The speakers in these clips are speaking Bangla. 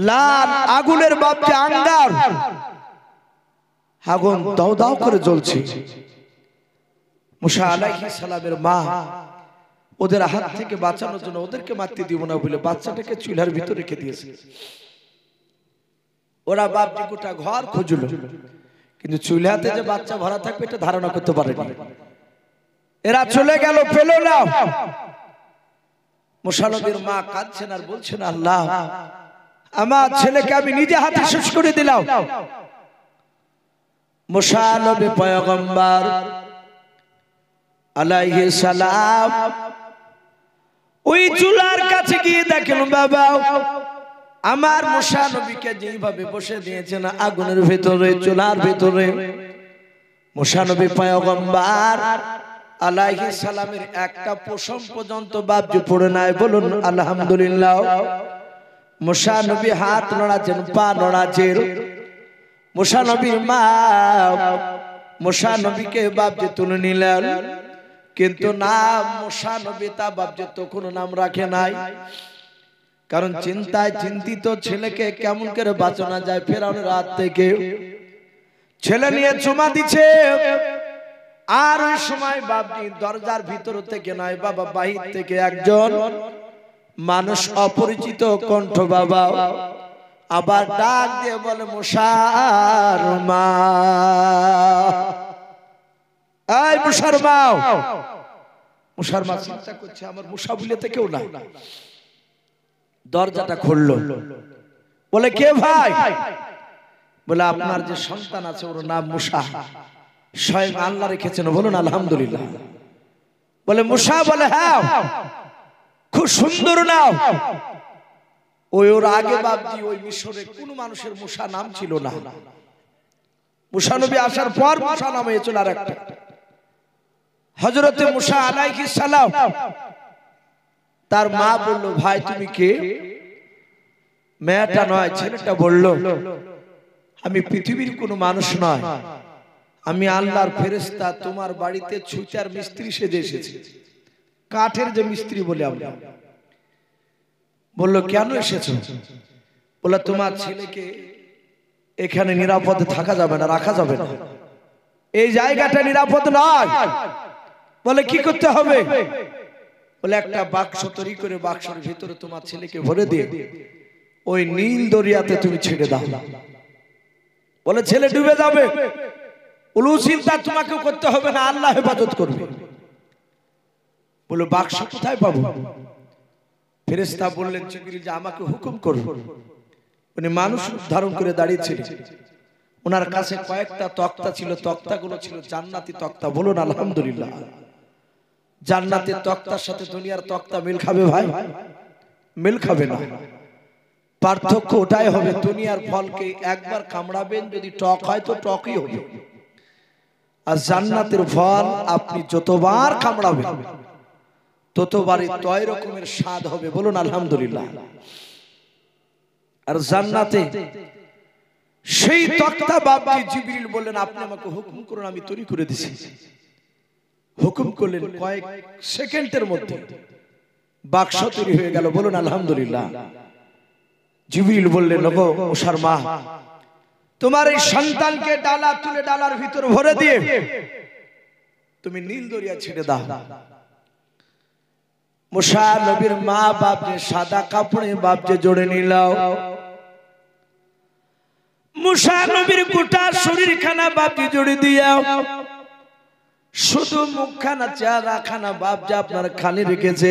লাল আগুনের বাপকে আঙ্গার, আগুন দাও দাও করে জ্বলছে। মুসা আলাইহিস সালামের মা ওদের হাত থেকে বাঁচানোর জন্য ওদেরকে মারতে দিব না বলে বাচ্চাটাকে চুলার ভিতরে রেখে দিয়েছে। ওরা বাপজি গোটা ঘর খুঁজল, কিন্তু চুলাতে যে বাচ্চা ভরা থাকবে এটা ধারণা করতে পারেনি। এরা চলে গেল, পেল না। মুসা নবীর মা কাঁদছেন আর বলছেন, আল্লাহ আমার ছেলেকে আমি নিজে হাতে শেষ করে দিলাম। মুসা নবী পয়গম্বর আলাইহিস সালাম ওই চুলার কাছে গিয়ে দেখেন, বাবা আমার মুসা নবীকে যেভাবে বসে দিয়েছেন আগুনের ভিতরে, চুলার ভিতরে, মুসা নবী পয়গম্বর আলাইহিস সালামের একটা পশম পর্যন্ত বাপজি পড়ে নাই। বলুন আলহামদুলিল্লাহ। মুসা নবী হাত নড়াচ্ছেন, পা নড়াচ্ছেন। মুসা নবীর মা মুসা নবীকে বাপজি তুলে নিলেন, কিন্তু নাম মুসা নবী তা বাপজি তো কোনো নাম রাখে নাই। কারণ চিন্তায় চিন্তিত, ছেলেকে কেমন করে বাঁচানো যায় ফেরাউনের হাত থেকে। ছেলে নিয়ে চুমা দিচ্ছে, আর ওই সময় বাপজি দরজার ভিতর থেকে নয় বাবা, বাহির থেকে একজন মানুষ, অপরিচিত কণ্ঠ বাবা, আবার ডাক দিয়ে বলে, মুসার মা, এই মুসার মা। মুসার মা চিন্তা করছে আমার মুসা বলেতে কেউ না। দরজাটা খুললো, বলে কে ভাই? বলে আপনার যে সন্তান আছে ওর নাম মুসা, স্বয়ং আল্লাহ রেখেছেন, বলুন আলহামদুলিল্লাহ। বলে মুসা? বলে হ্যাঁ, খুব সুন্দর নাম। ওর আগে বাপজি ওই মিশরে কোন মানুষের মুসা নাম ছিল না। মুসা নবী আসার পর মুসা নাম হয়েছিল আর একটা, হযরতে মুসা আলাইহিস সালাম। তার মা বলল, ভাই তুমি কে? মেয়েটা নয়, ছেলেটা বলল, আমি পৃথিবীর কোনো মানুষ নয়, আমি আল্লাহর ফেরেশতা, তোমার বাড়িতে ছুতার মিস্ত্রি সেজে এসেছি, কাঠের যে মিস্ত্রি বলে আমরা। বললো কেন এসেছো? বলে তোমার ছেলেকে এখানে নিরাপদে থাকা যাবে না, রাখা যাবে না, এই জায়গাটা নিরাপদ নয়। বলে কি করতে হবে? বলে একটা বাক্স তৈরি করে বাক্সের ভিতরে তোমার ছেলেকে ভরে দিয়ে ওই নীল দরিয়াতে তুমি ছেড়ে দাও। বলে ছেলে ডুবে যাবে। বলে চিন্তা তোমাকে করতে হবে না, আল্লাহ হেফাজত করবে। বলে বাক্স কোথায় পাবো? ফেরেশতা বললেন, জিবরিল যে আমাকে হুকুম করুন। উনি মানুষ ধারণ করে দাঁড়িয়েছিলেন, ওনার কাছে কয়েকটা তক্তা ছিল, তক্তাগুলো ছিল জান্নাতি তক্তা। বলুন আলহামদুলিল্লাহ। জান্নাতের তক্তার সাথে দুনিয়ার তক্তা মিল খাবে ভাই? মিল খাবে না। পার্থক্য ওটাই হবে, দুনিয়ার ফলকে একবার কামড়াবেন, যদি টক হয় তো টকই হবে, আর জান্নাতের ফল আপনি যতবার কামড়াবেন ততবারই তয় রকমের স্বাদ হবে। বলুন আলহামদুলিল্লাহ। আর জান্নাতে সেই তক্তা বাপজি জিবরিল বললেন, আপনি আমাকে হুকুম করুন, আমি তৈরি করে দিছি। হুকুম করলেন, কয়েক সেকেন্ডের মধ্যে বাক্স তৈরি হয়ে গেল। বলুন আলহামদুলিল্লাহ। জিবরিল বললেন, ওগো মুসার মা, তোমার এই সন্তানকে ডালা তুলে ডালার ভিতর ভরে দিয়ে তুমি নীল দরিয়া ছেড়ে দাও। মুসা নবীর মা বাপকে সাদা কাপড়ে বাপকে জড়ে নিল। মুসা নবীর গোটা শরীর খানা বাপকে জড়ে দিয়া শুধু মুখখানা চেহারা খানা বাপজি আপনার খালি রেখেছে।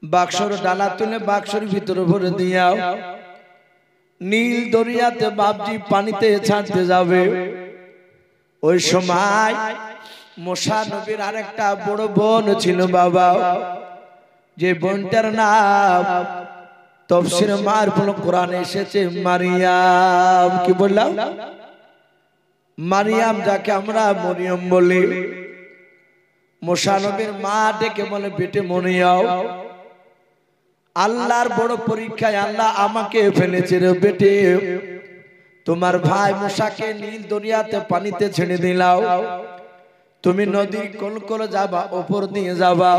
বাক্সর ডালা তুলে বাক্সর ভিতরে ভরে দিয়া নীল দরিয়াতে বাপজি পানিতে ছাড়তে যাবে। ওই সময় মুসা নবীর আরেকটা বড় বোন ছিল বাবা, যে বোনটার নাম তাফসীরে মারফুল কোরআনে এসেছে মারিয়াম। কি বললাম? মারিয়াম, যাকে আমরা মরিয়ম বলি। মুসা নবীর মা ডেকে বলে, বেটে মরিয়াম, আল্লাহর বড় পরীক্ষায় আল্লাহ আমাকে ফেলেছে রে বেটে। তোমার ভাই মুসাকে নীল দরিয়াতে পানিতে ছেড়ে দিলাও, তুমি নদীর কোল কোল যাবা, উপর দিয়ে যাবা,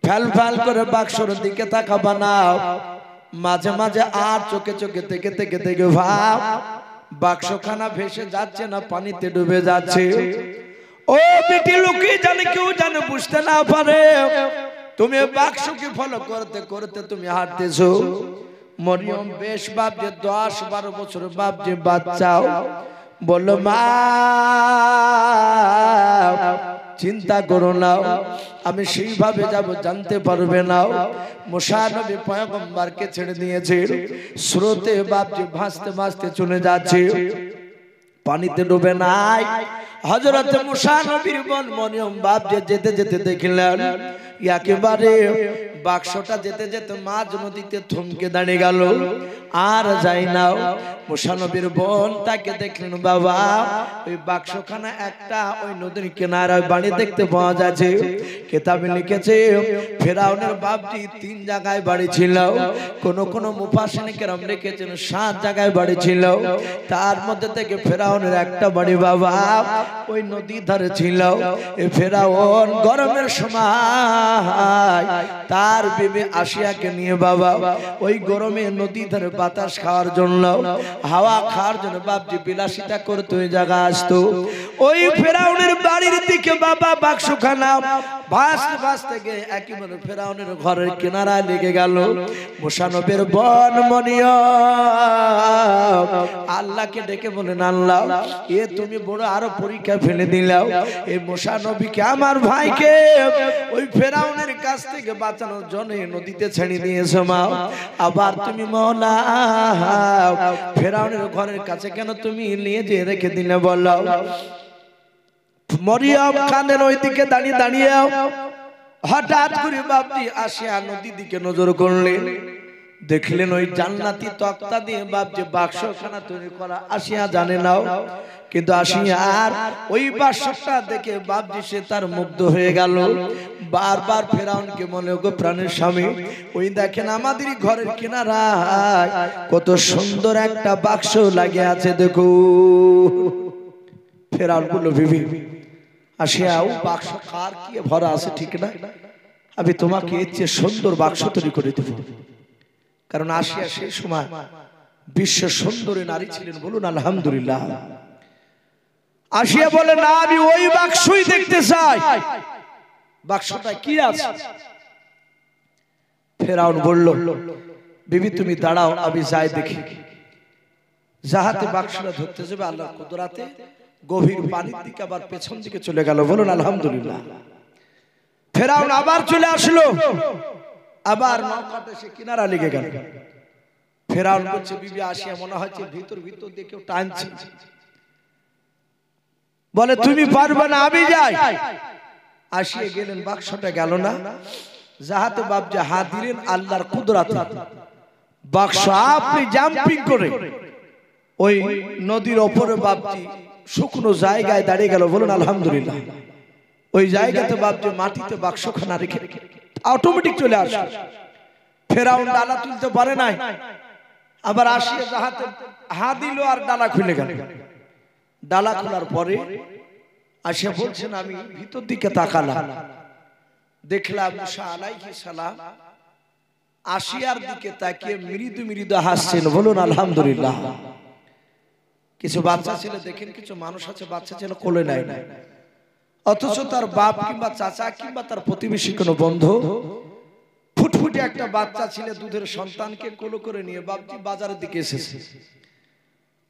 ফ্যাল ফ্যাল করে বাক্সর দিকে তাকাবা না, মাঝে মাঝে আর চোখে চোখে থেকে থেকে থেকে ভাব বাক্সখানা ভেসে যাচ্ছে না পানিতে ডুবে যাচ্ছে। ও বেটি লোকে জানে কেউ জানে বুঝতে না পারে তুমি বাক্সকে ফলো করতে করতে তুমি হাঁটতেছো। মরিয়ম বেশ বাপ যে 10-12 বছর বাপ যে বাচ্চাও বললো মা চিন্তা করো না আমি সেইভাবে যাব জানতে পারবে না। মুসা নবী পয়গম্বরকে ছেড়ে দিয়েছে স্রোতে বাপ যে ভাসতে ভাসতে চলে যাচ্ছে পানিতে ডুবে নাই। হযরত মুসা নবীর বোন মরিয়ম বাপ যে যেতে যেতে দেখলেন একেবারে বাক্সটা যেতে যেতে মাঝ নদীতে থমকে দাঁড়িয়ে গেল আর যায় না। মুসা নবীর বোন তাকে দেখলেন বাবা ওই বাক্সখানা একটা ওই নদীর কিনারায় বাড়ি দেখতে পাওয়া যাচ্ছে। কিতাবে লিখেছে ফেরাউনের বাপজি 3 জায়গায় বাড়ি ছিল, কোন কোন মুফাসসিরিন কেরাম লিখেছেন 7 জায়গায় বাড়ি ছিল। তার মধ্যে থেকে ফেরাউনের একটা বাড়ি বাবা ওই নদী ধারে ছিল। এই ফেরাউন গরমের সময় তার বিবি আসিয়াকে নিয়ে বাবা ওই গরমে নদী ধারে বাতাস খাওয়ার জন্য হাওয়া খাওয়ার জন্য বাপজি বিলাসিতা করতে ওই জায়গা আসতো। ওই ফেরাউনের বাড়ির দিকে বাবা বাক্সখানা ভাসতে ভাসতে গিয়ে একেবারে ফেরাউনের ঘরের কিনারায় লেগে গেল। মুসা নবীর বোন মরিয়ম আল্লাহকে ডেকে বলেন আল্লাহ এ তুমি বড় আরো পরীক্ষা ফেলে দিলাও। এই মুসা নবীকে আমার ভাইকে ওই ফেরাউনের কাছ থেকে বাঁচানোর জন্য নদীতে ছেড়ে দিয়েছো মা, আবার তুমি মওলা ফেরাউনের ঘরের কাছে কেন তুমি নিয়ে যে রেখে দিলে বলো। মরিয়ম কাঁদেন ওই দিকে দাঁড়িয়ে দাঁড়িয়ে হঠাৎ করে বাপজি আসিয়া নদীর দিকে নজর করলেন, দেখলেন ওই জান্নাতি তক্তা দিয়ে বাপজি বাক্সখানা তৈরি করা। আসিয়া জানে নাও কিন্তু আসিয়া আর ওই বাক্সটা দেখে বাপজি সে তার মুগ্ধ হয়ে গেল। বারবার ফেরাউনকে মনে গো প্রাণের স্বামী ওই দেখেন আমাদের ঘরের কিনারায় কত সুন্দর একটা বাক্স লাগে আছে দেখো। ফেরাউন বলল বিবি আসিয়া ও বাক্স কার কি ভরা আছে ঠিক না, আমি তোমাকে এর চেয়ে সুন্দর বাক্স তৈরি করে দেব। কারণ আসিয়া সেই সময় বিশ্ব সুন্দরী নারী ছিলেন, বলুন আলহামদুলিল্লাহ। আসিয়া বলে না আমি ওই বাক্সই দেখতে চাই, বাক্সটা কি আছে। ফেরাউন বলল বিবি তুমি দাঁড়াও আমি যাই দেখি। যাহাতে বাক্সটা ধরতে যাবে আল্লাহর কুদরতে গভীর পানির দিকে আবার পেছন দিকে চলে গেল, বলুন আলহামদুলিল্লাহ। ফেরাউন আবার চলে আসলো, আবার নৌকাতে সে কিনারা লেগে গেল। ফেরাউন বলছে বিবি আসিয়া মনে হচ্ছে ভিতর ভিতর দিয়ে কেউ টানছে, বলে তুমি পারবে না আমি যাই। আসিয়া গেলেন বাক্সটা গেল না। যাহাতে বাপ যে হাত দিলেন আল্লাহর কুদরতে বাক্স আপনি জাম্পিং করে ওই নদীর ওপরে বাপজি শুকনো জায়গায় দাঁড়িয়ে গেল, বলুন আলহামদুলিল্লাহ। ওই জায়গাতে বাপজি মাটিতে বাক্সখানা রেখে অটোমেটিক চলে আসে। ফেরাউন ডালা তুলতে পারে নাই, আবার আসিয়া যাহাতে হাত দিল আর ডালা খুলে গেল। ডালা খোলার পরে আসিয়া বলছেন আমি ভিতর দিকে তাকালাম, দেখলাম মুসা আলাইহিস সালাম আসিয়ার দিকে তাকিয়ে মৃদু মৃদু হাসছেন, বলুন আলহামদুলিল্লাহ। কিছু বাচ্চা ছেলে দেখেন, কিছু মানুষ আছে বাচ্চা ছেলে কোলে নেয় না, অথচ তার বাপ কিংবা চাচা কিংবা তার প্রতিবেশী কোনো বন্ধু ফুটফুটে একটা বাচ্চা ছেলে দুধের সন্তানকে কোলে করে নিয়ে বাপজি বাজারের দিকে এসেছে।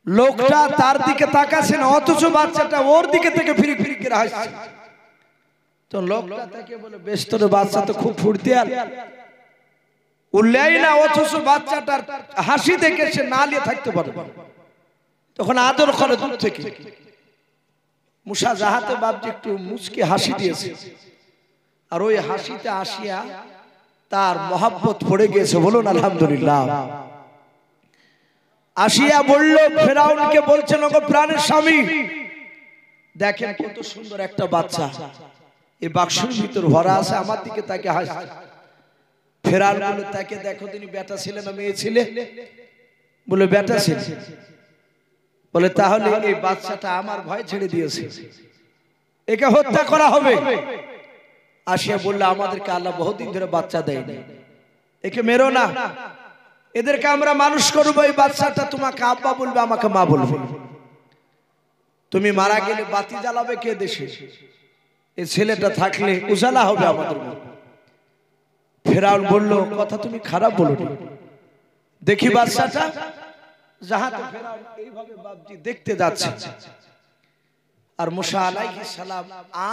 লোকটা তার দিকে তাকাচ্ছে না, অথচ বাচ্চাটা ওর দিকে থেকে ফিরি ফিরি করে হাসছে। তো লোকটা তাকে বলে বেশ তোর বাচ্চা তো খুব ফুর্তি আর উল্লেই না, অথচ বাচ্চাটার হাসি দেখে সে না নিয়ে থাকতে পারবে। তখন আদর করে দূর থেকে মুসা যাহাতে বাপজি একটু মুচকি হাসি দিয়েছে, আর ওই হাসিতে আসিয়া তার মহব্বত পড়ে গিয়েছে, বলুন আলহামদুলিল্লাহ। আসিয়া বলল ফেরাউনকে বলছেন ওগো প্রাণের স্বামী দেখেন কত সুন্দর একটা বাচ্চা এই বাক্সের ভিতর ভরা আছে, আমার দিকে তাকে হাসছে। ফেরাউন বলে তাকে দেখো তিনি বেটা ছেলে না মেয়ে ছেলে, বলে বেটা ছেলে। বলে তাহলে এই বাচ্চাটা আমার ভয় ছেড়ে দিয়েছে, একে হত্যা করা হবে। আসিয়া বললে আমাদেরকে আল্লাহ বহুদিন ধরে বাচ্চা দেয়নি, একে মেরো না। এদেরকে আমরা মানুষ করবো। এই বাচ্চাটা তোমাকে আব্বা বলবে, আমাকে মা বলবে। তুমি মারা গেলে বাতি জ্বালাবে কে দেশে? এই ছেলেটা থাকলে উজালা হবে আমাদের। ফেরাউন বলল, কথা তুমি খারাপ বলো। দেখি বাচ্চাটা জাহাতে ফেরাউন এইভাবে বাপজি দেখতে যাচ্ছে, আর মুসা আলাইহিস সালাম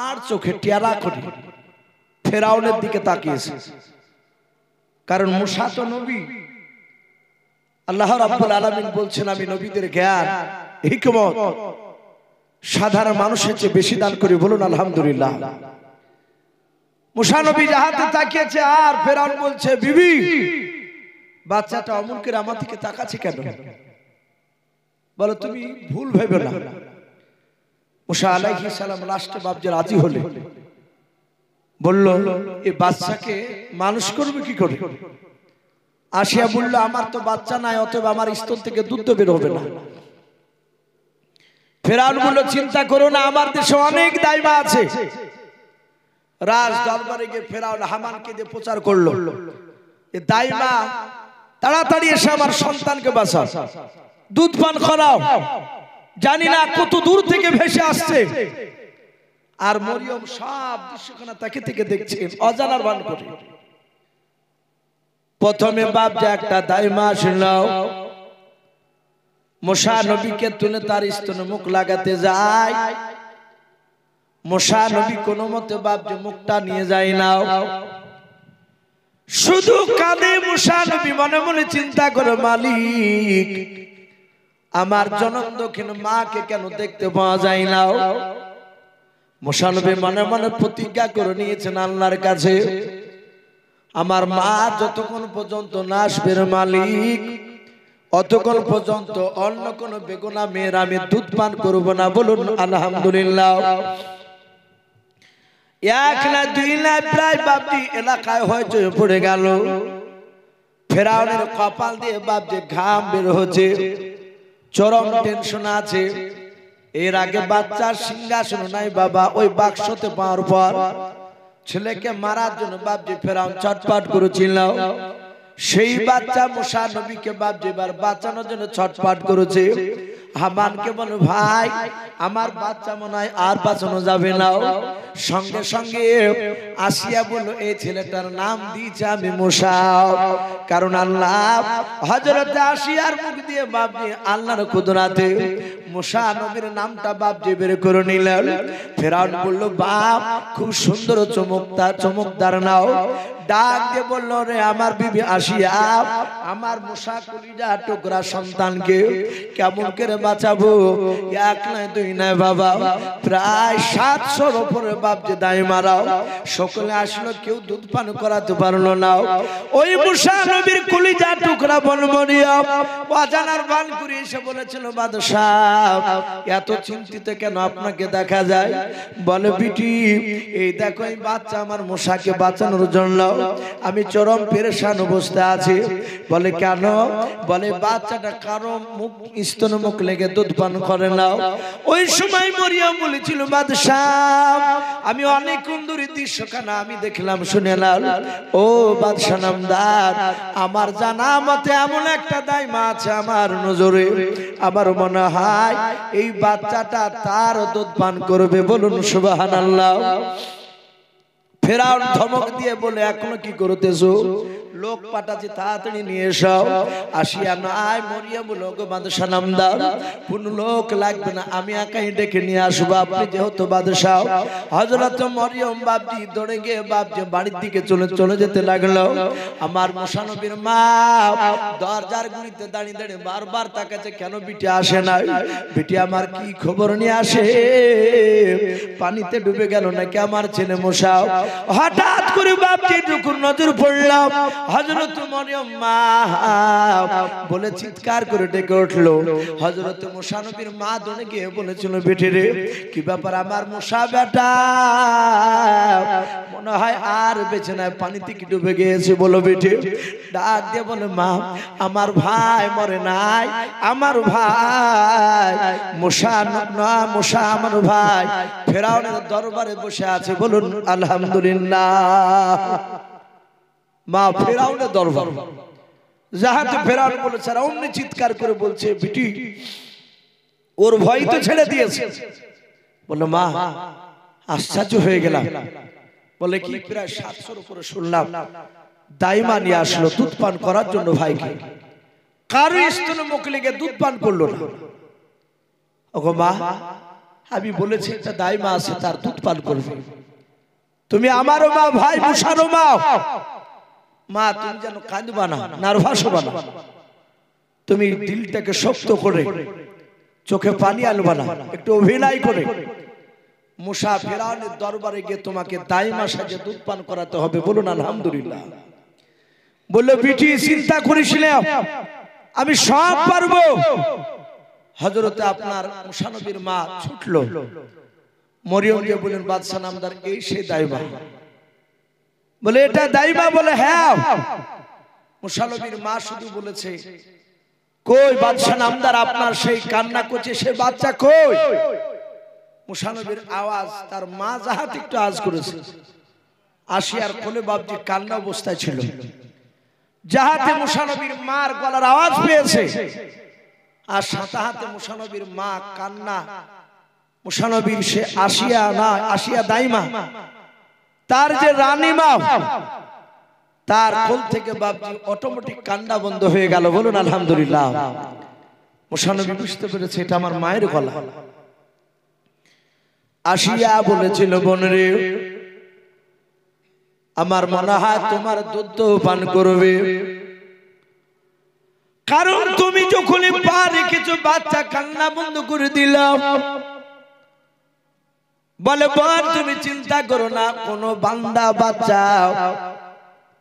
আর চোখে টেরা করে ফেরাউনের দিকে তাকিয়েছে। কারণ মুসা তো নবী। আল্লাহ রাব্বুল আলামিন বলছেন, আমি নবীদের জ্ঞান হিকমত সাধারণ মানুষের চেয়ে বেশি দান করি। বলুন আলহামদুলিল্লাহ। মুসা নবী জাহাতে তাকিয়েছে, আর ফেরাউন বলছে, বিবি বাচ্চাটা অমন করে আমার দিকে তাকাচ্ছে কেন? বলো তুমি ভুল ভেবে না। মুসা আলাইহিস সালাম লাস্টে বাপজি রাজি হলে বলল, এই বাচ্চাকে মানুষ করবে কি করে? আসিয়া বলল, আমার তো বাচ্চা নাই, অতএব আমার স্তন থেকে দুধ তো বের হবে না। ফেরাউন বলল, চিন্তা করো না, আমার দেশে অনেক দাইমা আছে। রাজ দরবারে গিয়ে ফেরাউন হামানকে দিয়ে প্রচার করলো, এই দাইমা তাড়াতাড়ি এসে আমার সন্তানকে বাঁচাও, দুধ পান করাও। জানি না কত দূর থেকে ভেসে আসছে। আর মরিয়ম সব দৃশ্যখানা তাকে থেকে দেখছেন, অজানার ভান করে। প্রথমে বাপ যে একটা দাইমা আসলো, মুসা নবীকে তুলে তার স্তনে মুখ লাগাতে যায়। মুসা নবী কোনো মতে বাপ যে মুখটা নিয়ে যায় না, শুধু কাঁদে মুসা নবী, মনে মনে চিন্তা করে, মালিক আমার জনম দক্ষিণ মাকে কেন দেখতে পাওয়া যায় না? মুসা নবী মনে মনে প্রতিজ্ঞা করে নিয়েছেন আল্লাহর কাছে, আমার মা যতক্ষণ পর্যন্ত না আসবে মালিক, অতক্ষণ পর্যন্ত অন্য কোন বেগুনা মেয়ের আমি দুধ পান করব না। বলুন আলহামদুলিল্লাহ। এক না দুই না, প্রায় বাপজি এলাকায় হয়তো পড়ে গেল। ফেরাউনের কপাল দিয়ে বাপজি ঘাম বের হচ্ছে, চরম টেনশন আছে। এর আগে বাচ্চার সিংহাসন নাই বাবা, ওই বাক্সতে পাওয়ার পর ছেলেকে মারার জন্য বাপজি ফেরাউন ছটফট করেছিল। সেই বাচ্চা মুসা নবীকে বাপজি এবার বাঁচানোর জন্য ছটফট করেছে। হামানকে বলে, ভাই আমার বাচ্চা মনে হয় আর বাঁচানো যাবে না। সঙ্গে সঙ্গে আসিয়া বলল, এই ছেলেটার নাম দিয়েছে আমি মুসা। কারণ আল্লাহ হযরত আসিয়ার মুখ দিয়ে বাপজি আল্লাহর কুদরতে মুসা নবীর নামটা বাপজি বের করে নিলেন। ফেরাউন বলল, বাপ খুব সুন্দর চমকদার নাও। ডাক দিয়ে বলল, রে আমার বিবি আসিয়া, আমার মুসা কলিজা টুকরা সন্তানকে কেমন করে বাঁচাবো? এক নয় দুই নয় বাবা, প্রায় 700-র উপরে বাপজি দায় মারাও। সকলে আসলো, কেউ দুধ পান করাতে পারলো না। ওই মুসা নবীর কলিজা টুকরা বনমরিয়া অজানার বান করে এসে বলেছিল, বাদশাহ এত চিন্তিত কেন আপনাকে দেখা যায়? বলে, বিটি এই দেখো, এই বাচ্চা আমার মুসাকে বাঁচানোর জন্য আমি চরম পেরেশান অবস্থা আছি। বলে, কেন? বলে, বাচ্চাটা কারো মুখ স্তন মুখ লেগে দুধ পান করে না। ওই সময় মরিয়ম বলেছিল, বাদশাহ আমি অনেক সুন্দরী দৃশ্যখানা আমি দেখলাম শুনেলাম। ও বাদশাহ নামদার, আমার জানা মতে এমন একটা দাইমা আছে আমার নজরে, আমার মনে হয় এই বাচ্চাটা তার দুধ পান করবে। বলুন সুবহানাল্লাহ। ফেরাউন ধমক দিয়ে বলে, এখনো কি করতেছো? লোক পাঠাচ্ছি, তাড়াতাড়ি নিয়ে এসো। আসিয়া নাই মরিয়ম লোক বাদশাহ নামদার, কোন লোক লাগবে না, আমি একাই ডেকে নিয়ে আসবো, আপনি যেহেতু বাদশাহ। হযরত মরিয়ম বাপজি দৌড়ে গিয়ে বাপজি বাড়ির দিকে চলে যেতে লাগলো। আমার মুসা নবীর মা দরজার গুড়িতে দাঁড়িয়ে দাঁড়িয়ে বারবার তাকাচ্ছে, কেন বিটি আসে না? বিটি আমার কি খবর নিয়ে আসে? পানিতে ডুবে গেল নাকি আমার ছেলে মুসা? হঠাৎ করে বাপজি যখন নজর পড়লাম, হযরত মরিয়ম মা বলে চিৎকার করে ডেকে উঠলো। হযরত মুসা নবীর মা দৌড়ে গিয়ে বলেছিল, বেটি রে কি ব্যাপার? আমার মুসা বেটা মনে হয় আর বেঁচে নাই, পানিতে কি ডুবে গিয়েছে? বলো বেটি। ডাক দিয়ে বলে, মা আমার ভাই মরে নাই, আমার ভাই মুসা না, মুসা আমার ভাই ফেরাউনের দরবারে বসে আছে। বলুন আলহামদুলিল্লাহ। মা ফেরাউনের দরবার, যাহাতে ফেরাউন বলেছে, আর অমনি চিৎকার করে বলছে, বিটি ওর ভয় তো ছেড়ে দিয়েছে। বললো, মা আশ্চর্য হয়ে গেলাম। বলে কি? প্রায় 700-র উপরে শুনলাম দাইমা নিয়ে আসলো দুধ পান করার জন্য ভাইকে, কারো স্তনে মুখ লেগে দুধ পান করলো না। ওগো মা, আমি বলেছি একটা দাইমা আছে, তার দুধ পান করবে। তুমি আমারও মা, ভাই মুসারও মা। মা তুমি যেন কাঁদবা না, নার্ভাস হবা না, তুমি দিলটাকে শক্ত করে, চোখে পানি আনবা না, একটু অভিনয় করে মুসা ফেরাউনের দরবারে গিয়ে তোমাকে দাইমা সাজে দুধ পান করাতে হবে। বলুন আলহামদুলিল্লাহ। বললো, বিটি চিন্তা করিস না, আমি সব পারবো। হযরতে আপনার মুসা নবীর মা ছুটলো, মরিয়মকে বললেন, বাদশা নামদার এই সেই দাইমা। বলে এটা দাইমা? বলে হ্যাঁ। মুসা নবীর মা শুধু বলেছে, কই বাদশা নামদার আপনার সেই কান্না করছে সে বাচ্চা কই? মুসা নবীর আওয়াজ তার মা যাহাতে একটু আওয়াজ করেছে, আসিয়ার কোলে বাপজি কান্না অবস্থায় ছিল, যাহাতে মুসা নবীর মার গলার আওয়াজ পেয়েছে, আর সাথে হাতে মুসা নবীর মা কান্না। মুসা নবীর সে আসিয়া না, আসিয়া দাইমা, তার যে রানী মা, তার কোল থেকে বাপজি অটোমেটিক কান্না বন্ধ হয়ে গেল। বলুন আলহামদুলিল্লাহ। মুসা নবী বুঝতে পেরেছে এটা আমার মায়ের গলা। আসিয়া বলেছিল, বোন রে, আমার মনে হয় তোমার দুধ পান করবে, কারণ তুমি যখনই পা রেখেছো বাচ্চা কান্না বন্ধ করে দিলাম। বলে, বোন তুমি চিন্তা করো না, কোন বান্দা বাচ্চা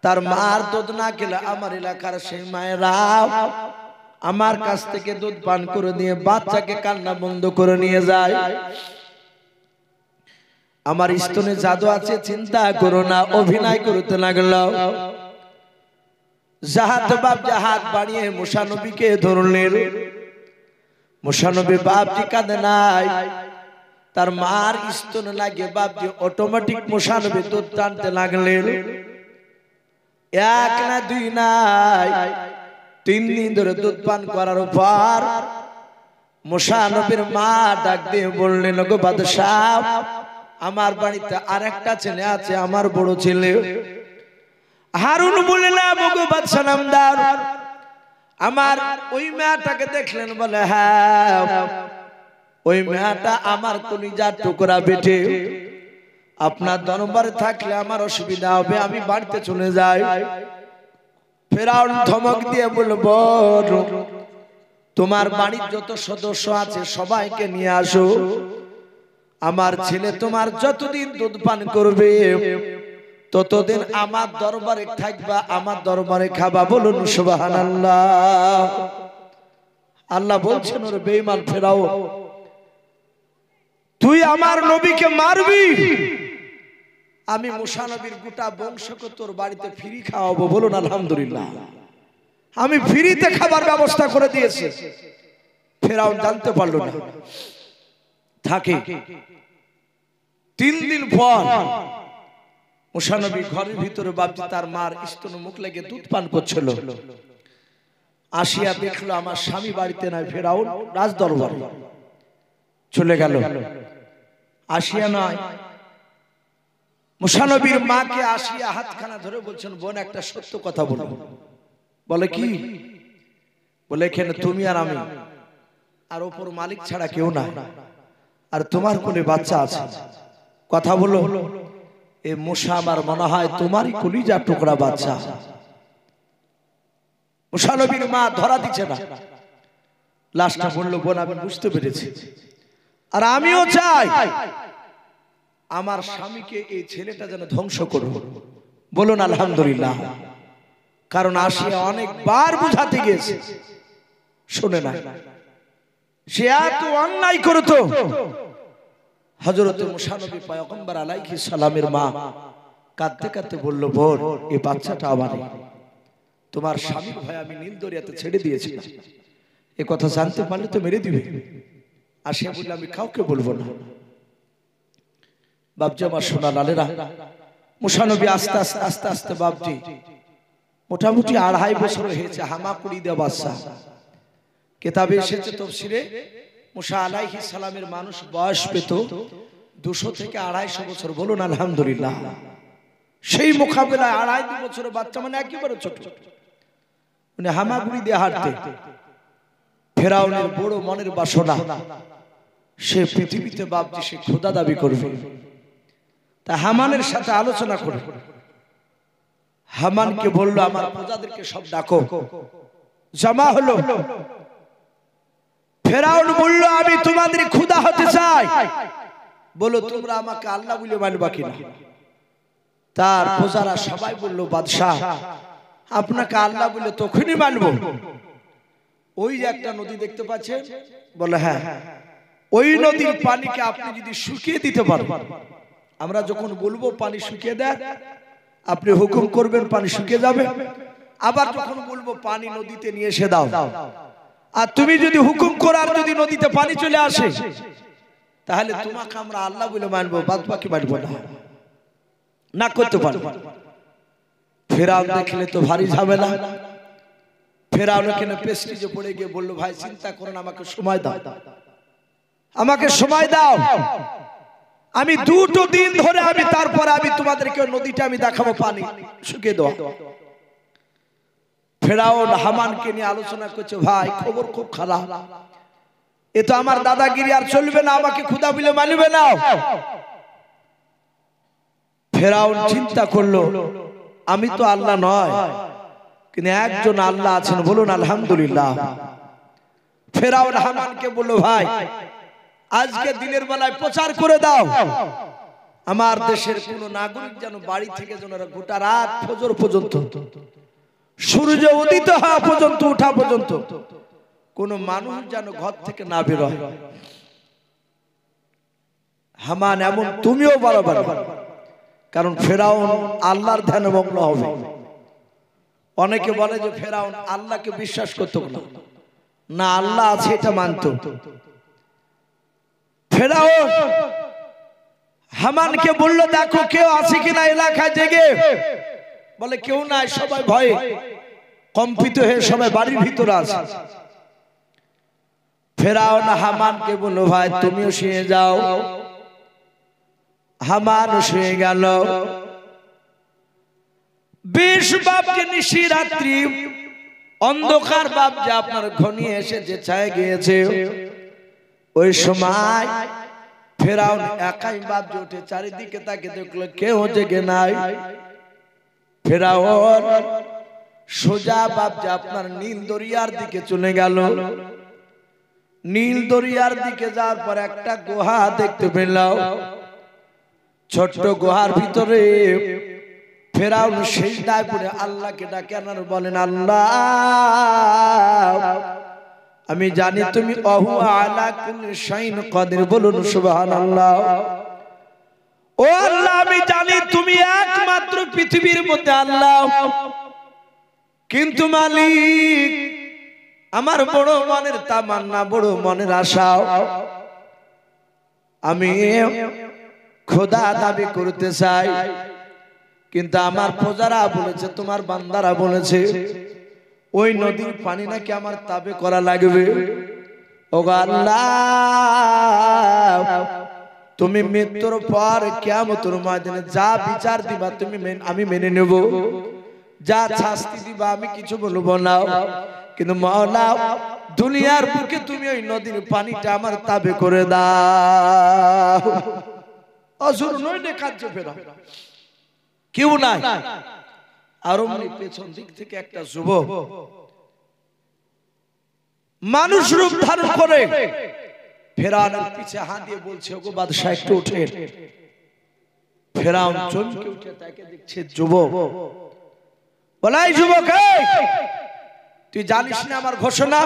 তার মার দুধ না খেলে আমার এলাকার সেই মায়েরা আমার কাছ থেকে দুধ পান করে দিয়ে বাচ্চাকে কান্না বন্ধ করে নিয়ে যায়। আমার স্তনে জাদু আছে, চিন্তা করো না। অভিনয় করতে লাগলো। জাহাত বাপ হাত বাড়িয়ে মুসা নবীকে ধরলেন। মুসা নবী বাপজি কাঁদে নাই, তার মার স্তনে লাগে বাপজি অটোমেটিক মুসা নবী দুধ টানতে লাগলেন। এক না দুই নাই, 3 দিন ধরে দুধ পান করার পর মুসা নবীর মা ডাক দিয়ে বললেন, গো বাদশাহ, আমার বাড়িতে আরেকটা ছেলে আছে, আমার বড় ছেলে হারুন। বললাম, গো বাদশা নামদার, আমার ওই মেয়েটাকে দেখলেন? বলে হ্যাঁ, ওই মেয়েটা আমার কলিজার টুকরা বেটে। আপনার দরবারে থাকলে আমার অসুবিধা হবে, আমি বাড়িতে চলে যাই। ফেরাউন ধমক দিয়ে বলল, তোমার বাড়ির যত সদস্য আছে সবাইকে নিয়ে আসো, আমার ছেলে তোমার যতদিন দুধ পান করবে ততদিন আমার দরবারে থাকবা, আমার দরবারে খাবা। বলুন সুবহানাল্লাহ। আল্লাহ বলছেন, ওরে বেঈমান ফেরাউন, তুই আমার নবীকে মারবি, আমি মুসা নবীর গোটা বংশকে তোর বাড়িতে ফ্রি খাওয়াবো। বলুন আলহামদুলিল্লাহ। আমি ফ্রিতে খাবার ব্যবস্থা করে দিয়েছি। ফেরাউন জানতে পারলো না। থাকে 3 দিন পর মুসা নবী ঘরের ভিতরে বাপজি তার মার স্তন মুখ লেগে দুধ পান করছিল। আসিয়া দেখলো আমার স্বামী বাড়িতে নাই। ফেরাউন রাজ দরবারে চলে গেল। আসিয়া নয়, মুসা নবীর মাকে আসিয়া হাতখানা ধরে বলছেন, বোন একটা সত্য কথা বলো। বলে কি? বলে এখানে তুমি আর আমি, আর ওপর মালিক ছাড়া কেউ না, আর তোমার কোলে বাচ্চা আছে। কথা বলো। এ মুসা আমার মনে হয় তোমারই কলিজার টুকরা বাচ্চা। মুসা নবীর মা ধরা দিচ্ছে না। লাস্টটা বলল, বোন আমি বুঝতে পেরেছি, আর আমিও চাই আমার স্বামীকে এই ছেলেটা যেন ধ্বংস করব। বলুন আলহামদুলিল্লাহ। কারণ আসিয়া অনেকবার বুঝাতে গিয়েছে, শুনে না। সে এত অন্যায় করতো। হযরত মুসা নবী পয়গম্বর আলাইহিস সালামের মা কাঁদতে কাঁদতে বলল, বোন এই বাচ্চাটা আমার, তোমার স্বামীর ভয়ে আমি নীল দরিয়াতে ছেড়ে দিয়েছিলাম, এ কথা জানতে পারলে তো মেরে দিবে। আসিয়া বলল, আমি কাউকে বলবো না। বাপজি আমার সোনা লালেরা, মুসা নবী আস্তে আস্তে আস্তে আস্তে বাপজি মোটামুটি 2.5 বছর হয়েছে হামাকুড়ি দেওয়া বাদশা। কিতাবে এসেছে তাফসীরে মুসা আলাইহিস সালামের মানুষ বয়স পেত 200 থেকে 250 বছর। বলুন আলহামদুলিল্লাহ। সেই মোকাবেলায় 2.5 বছরের বাচ্চা মানে একেবারে ছোট, মানে হামাগুড়ি দিয়ে হাঁটতে। ফেরাউনের বড় মনের বাসনা, সে পৃথিবীতে ভাবছে সে খোদা দাবি করবে। তা হামানের সাথে আলোচনা করে হামানকে বলল, আমার প্রজাদেরকে সব ডাকো। জমা হলো। ফেরাউন বলল, আমি তোমাদের খোদা হতে চাই। বলো তোমরা আমাকে আল্লাহ বলে মানবা কিনা? তার প্রজারা সবাই বলল, বাদশাহ আপনাকে আল্লাহ বলে তখনই মানবো। ওই যে একটা নদী দেখতে পাচ্ছেন? বলে হ্যাঁ। ওই নদীর পানিকে আপনি যদি শুকিয়ে দিতে পারেন, আমরা যখন বলবো পানি শুকিয়ে দেন, আপনি হুকুম করবেন পানি শুকিয়ে যাবে। আবার যখন বলবো পানি নদীতে নিয়ে এসে দাও, আর তুমি যদি হুকুম করার যদি নদীতে পানি চলে আসে, তাহলে তোমাকে আমরা আল্লাহ বলে মানবো, বাদ বাকি মানবো না। না করতে পারবো। ফেরাউন দেখলে তো ভারী ঝামেলা। ফেরাউন এখানে প্রেস্টিজে পড়ে গিয়ে বলল, ভাই চিন্তা করেন, আমাকে সময় দাও, আমাকে সময় দাও। আমি 2 দিন ধরে আমি তারপরে আমি তোমাদেরকে নদীটা আমি দেখাবো পানি শুকিয়ে দেওয়া। ফেরাউন হামানকে নিয়ে আলোচনা করছে, ভাই খবর খুব খারাপ, এ তো আমার দাদাগিরি আর চলবে না, আমাকে খোদা বলে মানবে না। ফেরাউন চিন্তা করলো, আমি তো আল্লাহ নয়, কিন্তু একজন আল্লাহ আছেন, বলুন আলহামদুলিল্লাহ। ফেরাউন হামানকে বলল, ভাই আজকে দিনের বেলায় প্রচার করে দাও, আমার দেশের কোন নাগরিক যেন বাড়ি থেকে যেন গোটা রাত ফজর পর্যন্ত, সূর্য উদিত হওয়া পর্যন্ত, ওঠা পর্যন্ত কোন মানুষ যেন ঘর থেকে না বের হয়। হামান এমন তুমিও বরাবর, কারণ ফেরাউন আল্লাহর ধ্যানে মগ্ন হবে। অনেকে বলে যে ফেরাউন আল্লাহকে বিশ্বাস করত না, আল্লাহ আছে এটা মানত। ফেরাউন হামানকে বলল, দেখো কেউ আছে কিনা এলাকায় জেগে। বলে কেউ নাই, সবাই ভয়ে কম্পিত হয়ে সবাই বাড়ির ভিতরে আছে। ফেরাউন হামানকে বলল, ভাই তুমিও শুয়ে যাও। হামান শুয়ে গেল। 20 বাপকে নিশি রাত্রি অন্ধকার বাপ যে আপনার ঘনিয়ে এসে যে ছায় গিয়েছে, ওই সময় ফেরাউন একাই বাপ যে উঠে চারিদিকে তাকে দেখলো কেউ জেগে নাই। ফেরাউন সোজা বাপ যে আপনার নীল দরিয়ার দিকে চলে গেল। নীল দরিয়ার দিকে যাওয়ার পর একটা গুহা দেখতে পেল। ছোট্ট গুহার ভিতরে ফেরাউন সিজদায় পড়ে আল্লাহকে ডাকে আর বলেন, আল্লাহ আমি জানি তুমি ওহু আলা কুল্লি শাইইন কাদির। বলুন সুবহানাল্লাহ। ও আল্লাহ আমি জানি তুমি একমাত্র পৃথিবীর মধ্যে আল্লাহ, কিন্তু মালিক আমার বড় মনের তামান্না, বড় মনের আশা, আমি খোদা দাবি করতে চাই, কিন্তু আমার প্রজারা বলেছে, তোমার বান্দারা বলেছে ওই নদীর পানি নাকি আমার তাবে করা লাগবে। ওগো আল্লাহ তুমি মৃত্যুর পর কিয়ামতের ময়দানে যা বিচার দিবা তুমি আমি মেনে নেব, যা শাস্তি দিবা আমি কিছু বলবো না, কিন্তু মাওলা দুনিয়ার বুকে তুমি ওই নদীর পানিটা আমার তাবে করে দাও। অজর নইলে কাঁদছে ফেরাউন, কেউ নাই। আর পেছন দিক থেকে একটা যুবক মানুষ রূপ ধারণ করে ফেরাউনের পিছে হাত দিয়ে বলছে, ওগো বাদশা একটু উঠে। ফেরাউন চমকে উঠে তাকে দেখছে যুবক। বলাই যুবক, তুই জানিস না আমার ঘোষণা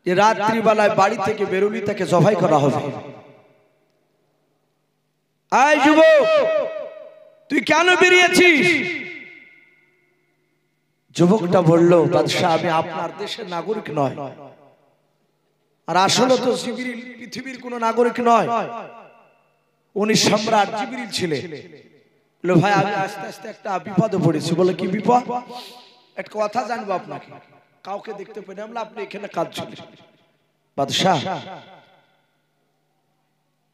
যে রাত্রি বেলায় বাড়ি থেকে বেরোলি তাকে জবাই করা হবে। আয় যুবক তুই কেন বেরিয়েছিস? যুবকটা বলল, বাদশা আমি আপনার দেশের নাগরিক নয়, আর আসলে তো জিবরিল পৃথিবীর কোন নাগরিক নয়, উনি সম্রাট জিবরিল ছিলেন। বলে ভাই আমি আস্তে আস্তে একটা বিপদে পড়েছি। বলে কি বিপদ? একটা কথা জানবো আপনাকে, কাউকে দেখতে পেলে আমরা আপনি এখানে কাজ চলে। বাদশাহ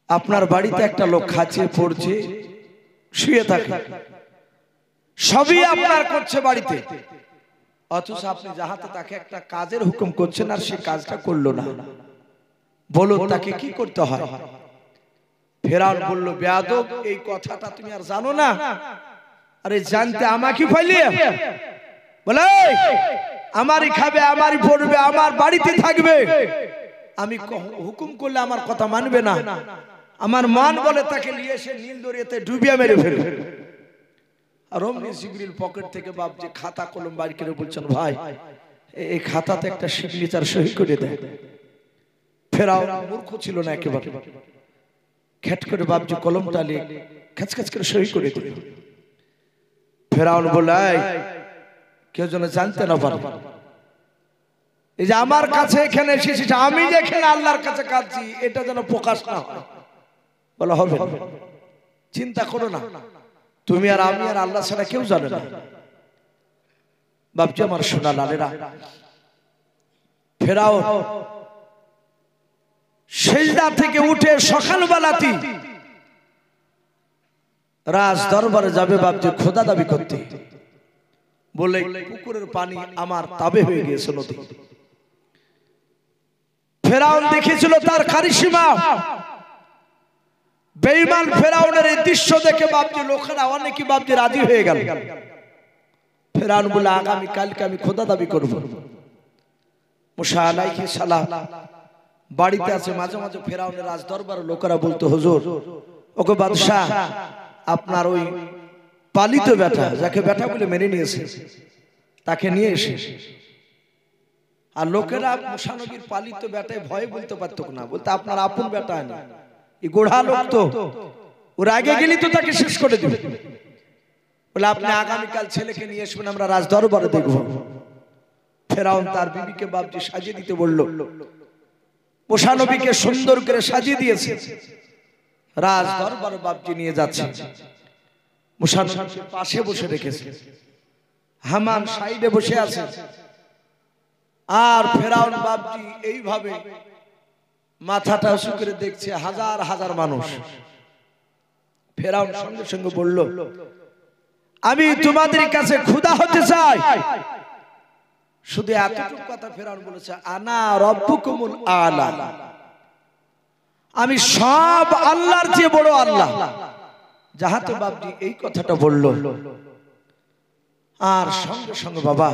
আপনার বাড়িতে একটা লোক খাচ্ছে পড়ছে শুয়ে থাকে, সবই আপনার করছে বাড়িতে, অথচ আপনি যাহাতে তাকে একটা কাজের হুকুম করছেন আর সে কাজটা করলো না, বলো তাকে কি করতে হয়? ফেরাউন বলল বেয়াদব এই কথাটা তুমি আর জানো না? আরে জানতে আমাকে ফাইলিয়ে বলে আমারই খাবে আমারই পড়বে আমার বাড়িতে থাকবে, আমি হুকুম করলে আমার কথা মানবে না, আমার মন বলে তাকে নিয়ে এসে নীল দরিয়াতে ডুবিয়ে মেরে ফেলবে। আর অমনি জিবরিল পকেট থেকে বাপ যে খাতা কলম বাইর করে বলছেন ভাই এই খাতাতে একটা সিগনেচার সই করে দেয়। ফেরাউন মূর্খ ছিল না একেবারে, খেট করে বাপ যে কলমটা নিয়ে খাচখাচ করে সই করে দিল। ফেরাউন বলে কেউ যেন জানতে না পারে এই যে আমার কাছে এখানে এসেছিস, আমি যেখানে আল্লাহর কাছে কাঁদছি এটা যেন প্রকাশ না হয়। বলে হবে, চিন্তা করো না, তুমি আর আমি আর আল্লাহ ছাড়া কেউ জানে না। বাপজি আমার সোনা লালেরা, ফেরাউন সেজদা থেকে উঠে সকালবেলাতে রাজ দরবারে যাবে বাপজি খোদা দাবি করতে, বলে পুকুরের পানি আমার তাবে হয়ে গিয়েছে নদী। ফেরাউন দেখেছিল তার কারিশমা, বেঈমান ফেরাউনের এই দৃশ্য দেখে বাপজি লোকেরা অনেকেই বাপজি রাজি হয়ে গেল। ফেরাউন বলে আগামী কালকে আমি খোদা দাবি করব। মুসা আলাইহিস সালাম বাড়িতে আছে, মাঝে মাঝে ফেরাউনের রাজ দরবারের লোকেরা বলতো হুজুর ওকে বাদশাহ আপনার ওই পালিত বেটা, যাকে বেটা বলে মেনে নিয়েছে তাকে নিয়ে এসে। আর লোকেরা মুসা নবীর পালিত বেটায় ভয়ে বলতে পারতো না, বলতে আপনার আপন বেটা না, এই গোড়া লোক তো ওর আগে গেলি তো তাকে শেষ করে দিবে। বলে আপনি আগামীকাল ছেলেকে নিয়ে আসবেন, আমরা রাজ দরবারে দেখব। ফেরাউন তার বিবিকে বাপজি সাজিয়ে দিতে বলল, মুসা নবীকে সুন্দর করে সাজিয়ে দিয়েছে, রাজ দরবারে বাপজি নিয়ে যাচ্ছে। মুসা নবীকে পাশে বসে রেখেছে, হামান সাইডে বসে আছে, আর ফেরাউন বাপজি এইভাবে মাথাটা উঁচু করে দেখছে হাজার হাজার মানুষ। ফেরাউন সঙ্গে সঙ্গে বলল আমি তোমাদের কাছে খোদা হতে চাই। শুধু এতটুকু কথা ফেরাউন বলেছে, আনা রব্বুকুমুল আলা, আমি সব আল্লাহর চেয়ে বড় আল্লাহ। যাহাতে বাপজি এই কথাটা বলল, আর সঙ্গে সঙ্গে বাবা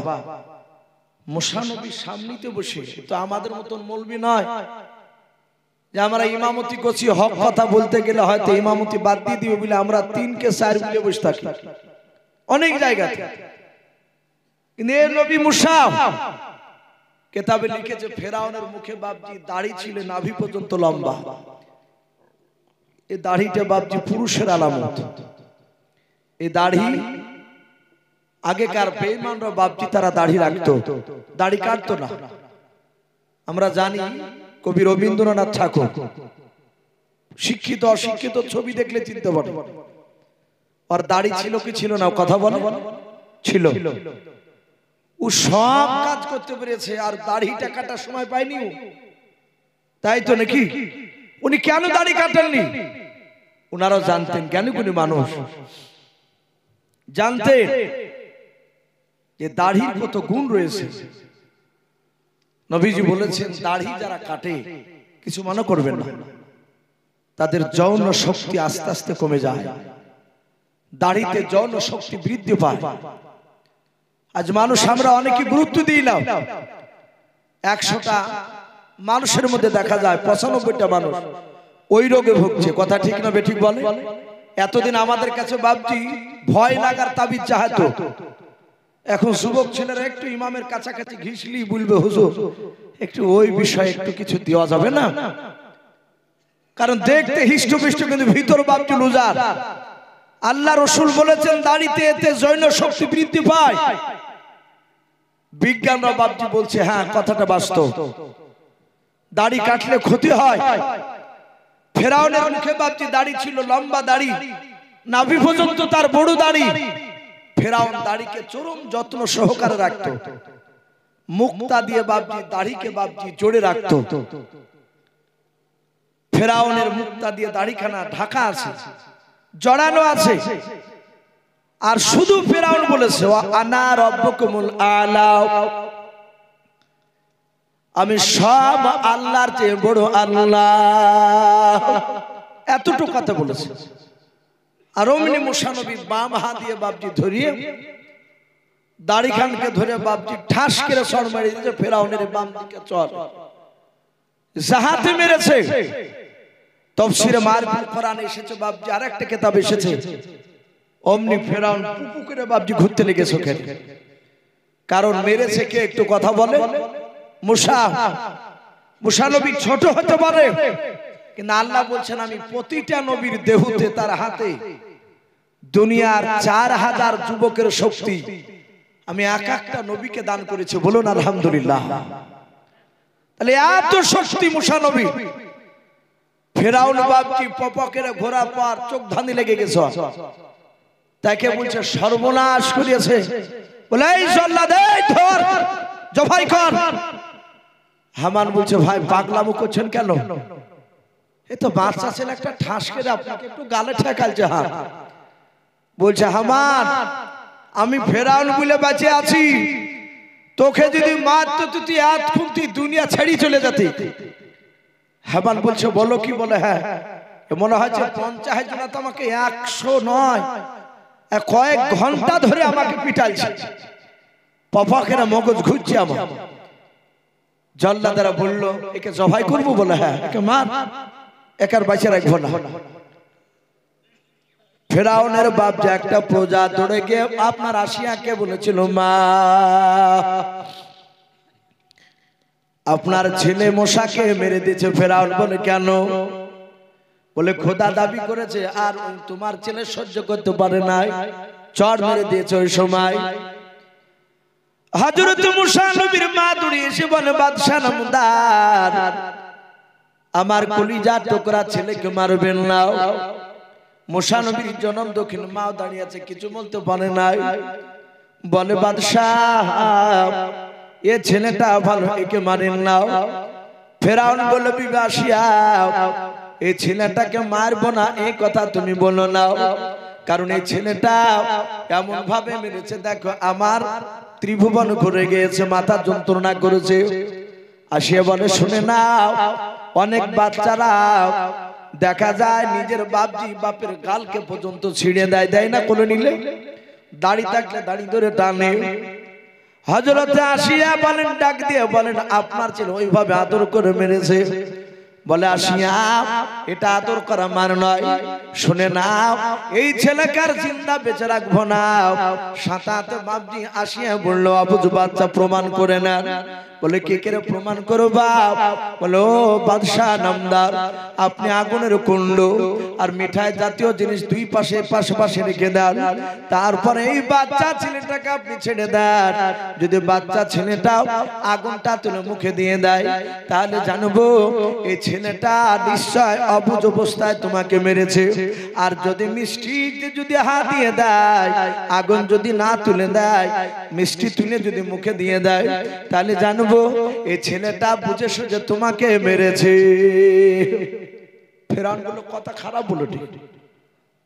মুসা নবীর সামনেতে বসে, তো আমাদের মতন মৌলবি নয় যে আমরা ইমামতি করছি, হক কথা বলতে গেলে হয়তো ইমামতি বাদ দিয়ে দিবে বলে আমরা 3 কে 4 মিলে বসে থাকি অনেক জায়গাতে। কিন্তু এই নবী মুসা কিতাবে লিখেছে ফেরাউনের মুখে বাপজি দাড়ি ছিল নাভি পর্যন্ত লম্বা। এই দাড়িটা বাপজি পুরুষের আলামত। এই দাড়ি আগেকার বেঈমানরা বাপজি তারা দাড়ি রাখতো, দাড়ি কাটতো না। আমরা জানি কবি রবীন্দ্রনাথ ঠাকুর, শিক্ষিত অশিক্ষিত ছবি দেখলে চিনতে পারে, আর দাড়ি ছিল কি ছিল না কথা বলে ছিল। ও সব কাজ করতে পেরেছে আর দাড়িটা কাটার সময় পায়নি, তাই তো নাকি? উনি কেন দাড়ি কাটেননি? উনারাও জানতেন, জ্ঞানী মানুষ জানতেন যে দাড়ির কত গুণ রয়েছে। নবীজি বলেছেন দাড়ি যারা কাটে কিছু মনে করবেন না, তাদের যৌন শক্তি আস্তে আস্তে কমে যায়, দাড়িতে যৌন শক্তি বৃদ্ধি পায়। আজ মানুষ আমরা অনেকে গুরুত্ব দিই না, 100টা মানুষের মধ্যে দেখা যায় 95টা মানুষ ওই রোগে ভুগছে। কথা ঠিক না বেঠিক বলে? এতদিন আমাদের কাছে বাপজি ভয় লাগার তাবিজ চাহাতো, এখন যুবক ছেলেরা একটু ইমামের কাছাকাছি ঘিসলি বলবে হুজুর একটু ওই বিষয়ে একটু কিছু দেওয়া যাবে না, কারণ দেখতে হিষ্টপিষ্ট কিন্তু ভিতর বাপজি লুজার। আল্লাহ রসুল বলেছেন দাড়িতে এতে যৌন শক্তি বৃদ্ধি পায়। বিজ্ঞানরা বাপজি বলছে হ্যাঁ কথাটা বাস্তব, দাড়ি কাটলে ক্ষতি হয়। ফেরাউনের মুখে বাপজি দাড়ি ছিল, লম্বা দাড়ি, নাভি পর্যন্ত তার বড় দাড়ি। ফেরাউন দাড়িকে চরম যত্ন সহকারে রাখতো, মুক্তা দিয়ে বাপজি দাড়িকে বাপজি জোড়ে রাখতো। ফেরাউনের মুক্তা দিয়ে দাড়িখানা ঢাকা আছে, জড়ানো আছে। আর শুধু ফেরাউন বলেছে আনা রব্বুকুমুল আলা, আমি সব আল্লাহর চেয়ে বড় আল্লাহ, এতটুকু কথা বলেছে। আর অমনি মুসা নবী বাম হাত দিয়ে বাপজি ধরিয়ে দাড়ি খানকে ধরে বাপজি ঠাস করে চড় মেরে দিয়েছে ফেরাউনের বাম দিকে চড়, জাহাতে মেরেছে। তাফসীরে মারফুল কোরআন এসেছে বাপজি, আরেকটা কিতাব এসেছে অমনি ফেরাউন পুপু করে বাপজি ঘুরতে লেগেছে ওখানে। কারণ মেরেছে কে একটু কথা বলে? মুসা। মুসা নবী ছোট হতে পারে, কিন্তু আল্লাহ বলছেন আমি প্রতিটা নবীর দেহতে তার হাতে দুনিয়ার 4000 যুবকের শক্তি আমি এক একটা নবীকে দান করেছি। বলুন আলহামদুলিল্লাহ। তাহলে এত শক্তি মুসা নবী। ফেরাউন বাপজি পপকের ঘোড়া পার চোখ ধানি লেগে গেছে, তাকে বলছে সর্বনাশ করিয়েছে। বলে এই জল্লাদ এই ধর জবাই কর। হামান বলছে ভাই পাগলামো করছেন কেন? এই তো বাচ্চা ছেলে একটা ঠাস করে আপনাকে একটু গালে ঠেকালছে। হাত বলছে হামান আমি ফেরাউন বলে বেঁচে আছি, তোকে যদি মারতো তুই হাত খুলতি দুনিয়া ছেড়ে চলে যেতি। হামান বলছে বলো কি? বলে হ্যাঁ মনে হচ্ছে 50 জন তো আমাকে 100 নয় কয়েক ঘন্টা ধরে আমাকে পিটালছে, পপাকেরা মগজ ঘুরছে আমার। জল্লাদেরা বলল একে জবাই করবো? বলে হ্যাঁ একে মার, একার বাঁচে রাখবো না। ফেরাউনের বাপ যে একটা প্রজা দৌড়ে গিয়ে আপনার আসিয়াকে বলেছিল মা আপনার ছেলে মশাকে মেরে দিয়েছে। ফেরাউন বলে কেন? বলে খোদা দাবি করেছে আর তোমার ছেলে সহ্য করতে পারে নাই, চড় মেরে দিয়েছে। ওই সময় হযরত মুসা নবীর মা দৌড়ে এসে বলে বাদশা নামদার আমার কলিজার টুকরা ছেলেকে মারবেন না। মুসা নবীর জনম দক্ষিণ মাও দাঁড়িয়ে আছে, কিছু বলতে পারে নাই। বলে বাদশাহ এ ছেলেটা ভালো, একে মারেন না। ফেরাউন বলে বিবাসিয়া এই ছেলেটাকে মারবো না এই কথা তুমি বলো না, কারণ এই ছেলেটা এমন ভাবে মেরেছে দেখো আমার ত্রিভুবন ঘুরে গিয়েছে, মাথা যন্ত্রণা করেছে। আসিয়া বলে শুনে নাও, অনেক বাচ্চারা দেখা যায় নিজের বাপজি বাপের গালকে পর্যন্ত ছিঁড়ে দেয়, দেয় না কোলে নিলে? দাড়ি থাকলে দাড়ি ধরে টানে। হযরতে আসিয়া বলেন ডাক দিয়ে বলেন আপনার ছেলে ওইভাবে আদর করে মেরেছে। বলে আসিয়া এটা আদর করা মার নয়, শুনে নাও এই ছেলেকার জিন্দা বেঁচে রাখবো না। সাঁতাতে বাপজি আসিয়া বললো আবুজ বাচ্চা প্রমাণ করে নেন। বলে কে কে প্রমাণ করবা? বলো বাদশাহ নামদার আপনি আগুনের কুণ্ড আর মিঠাই জাতীয় জিনিস দুই পাশে পাশে রেখে দেন, তারপরে এই বাচ্চা ছেলেটাকে আপনি ছেড়ে দেন। যদি বাচ্চা ছেলেটা আগুনটা তুলে মুখে দিয়ে দেয় তাহলে জানবো এই ছেলেটা নিশ্চয় অবুঝ অবস্থায় তোমাকে মেরেছে। আর যদি মিষ্টিতে যদি হাত দিয়ে দেয়, আগুন যদি না তুলে দেয়, মিষ্টি তুলে যদি মুখে দিয়ে দেয়, তাহলে জানবো এই ছেলেটা বুঝে সুঝে তোমাকে মেরেছে। ফেরাউন বলল কথা খারাপ বলো ঠিক,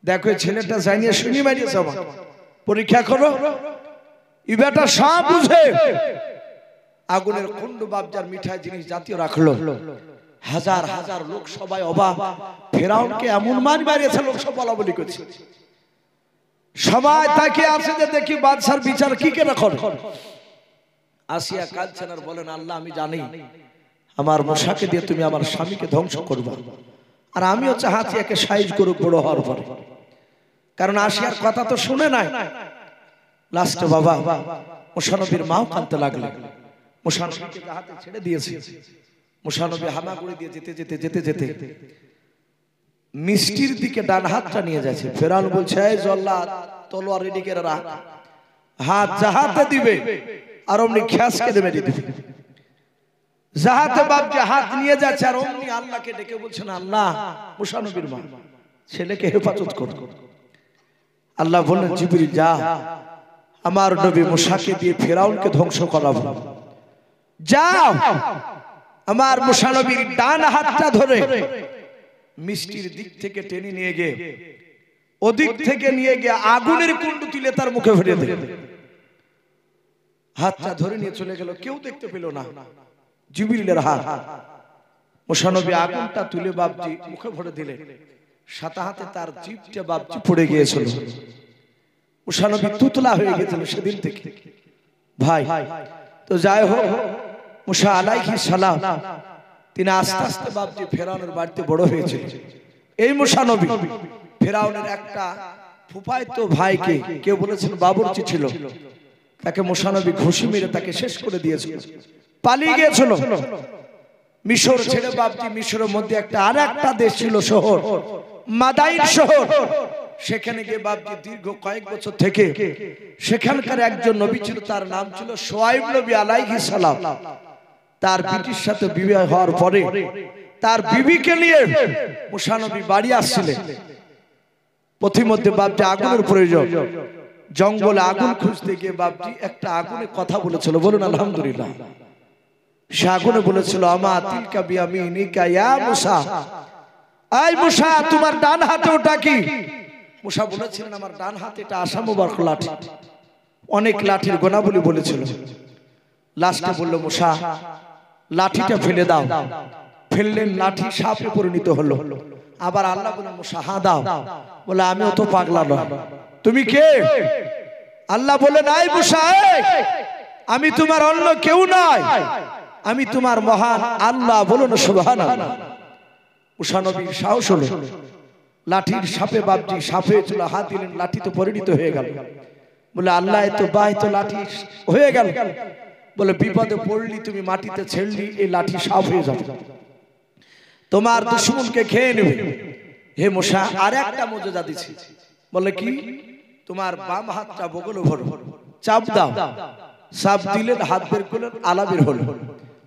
দেখো এই ছেলেটা জানিয়ে শুনি মারিয়েছে আমাকে, পরীক্ষা করো। এই বেটা সব বুঝে আগুনের কুণ্ড বাপজার মিঠাই জিনিস জাতীয় রাখলো। হাজার হাজার লোক সবাই অবাক, ফেরাউনকে এমন মারিয়েছে, লোক সব বলা বলি করছে। সবাই তাকে আছে যে দেখি বাদশার বিচার কি কেনা করে। আসিয়া কাঁদছেন আর বলেন আল্লাহ আমি জানি আমার মুসাকে দিয়ে তুমি আমার স্বামীকে ধ্বংস করবা, আর আমিও চাচ্ছি একে সাইজ করুক বড় হওয়ার পরে। কারণ আসিয়ার কথা তো শুনে নাই। লাস্টে বাবা মুসা নবীর মাও কাঁদতে লাগলেন। মুসা নবীকে হাতে ছেড়ে দিয়েছে। মুসা নবী হামাগুড়ি দিয়ে যেতে যেতে যেতে যেতে মিষ্টির দিকে ডান হাতটা নিয়ে যাচ্ছে। ফেরাউন বলছে এই জল্লাদ তলোয়ার রেডি করে রাখ, হাত যাহাতে দিবে আর অমনি খ্যাসকে দেবে দিবে। যাহাতে বাপ যে হাত নিয়ে যাচ্ছে আর অমনি আল্লাহকে ডেকে বলছেন আল্লাহ মুসা নবীর মা ছেলেকে হেফাজত করো। আল্লাহ বললেন জিবরিল যা আমার নবী মুসাকে দিয়ে ফেরাউনকে ধ্বংস করাবো। যাও আমার মুসা নবীর ডান হাতটা ধরে মিষ্টির দিক থেকে টেনে নিয়ে গিয়ে ওদিক থেকে নিয়ে গিয়ে আগুনের কুণ্ড তুলে তার মুখে ভরে দিল। হাতটা ধরে নিয়ে চলে গেল, কেউ দেখতে পেল না জিবরিলের হাত। মুসা নবী আগুনটা তুলে বাপজি মুখে ভরে দিলেন, সাথে হাতে তার জিভটা বাপজি পড়ে গিয়েছিল। মুসা নবী তুতলা হয়ে গেছিল সেদিন থেকে। ভাই তো যাই হোক, মুসা আলাইহিস সালাম তিনি আস্তে আস্তে বাপজি ফেরাউনের বাড়িতে বড় হয়েছিল। এই মুসা নবী ফেরাউনের একটা ফুফায়তো ভাইকে কেউ বলেছেন বাবুর্চি ছিল, তাকে মুসা নবী ঘুষি মেরে তাকে শেষ করে দিয়েছিল, পালিয়ে গিয়েছিল মিশর ছেড়ে। বাপজি মিশরের মধ্যে একটা আর একটা দেশ ছিল শহর, মাদাইন শহর। সেখানে গিয়ে বাপজি দীর্ঘ কয়েক বছর থেকে সেখানকার একজন নবী ছিল, তার নাম ছিল শুআয়ব নবী আলাইহিস সালাম। তার বিটির সাথে বিবাহ হওয়ার পরে তার বিবিকে নিয়ে মুসা নবী বাড়ি আসছিলেন। পথিমধ্যে বাপজি আগুনের প্রয়োজন, জঙ্গলে আগুন খুঁজতে গিয়ে বাপজি একটা আগুনে কথা বলেছিল, বলুন আলহামদুলিল্লাহ। সে আগুনে বলেছিল আমা তিলকা বিয়ামিনিকা ইয়া মুসা, আই মুসা তোমার ডান হাতে ওটা কি? মুসা বলেছিলেন আমার ডান হাতে এটা আশা মুবারক লাঠি। অনেক লাঠির গোনাবলী বলেছিল। লাস্টে বলল মুসা লাঠিটা ফেলে দাও। ফেললেন, লাঠি সাপে পরিণত হলো। আবার আল্লাহ বললেন মুসা হা দাও। বলে আমিও তো পাগলা নয়, তুমি কে? আল্লাহ বলেন আই মুসা আমি তোমার অন্য কেউ নয়, আমি তোমার মহান আল্লাহ। বলুন সুবহানাল্লাহ। মুসা নবীর সাহস হলো, লাঠির সাপে বাপজি সাপে ছিল, হাত দিলেন, লাঠি তো পরিণত হয়ে গেল। বলে আল্লাহ তো বাই তো লাঠি হয়ে গেল। বলে বিপদে পড়লি তুমি মাটিতে ছেড়লি, এই লাঠি সাপ হয়ে যাবে, তোমার দুশমনকে খেয়ে নেবে। হে মুসা আর একটা মুজিজা দিছি। বলে কি? তোমার বাম হাতটা বগলে ভরো, চাপ দাও। চাপ দিলেন, হাত বের করলেন, আলা বের হলো।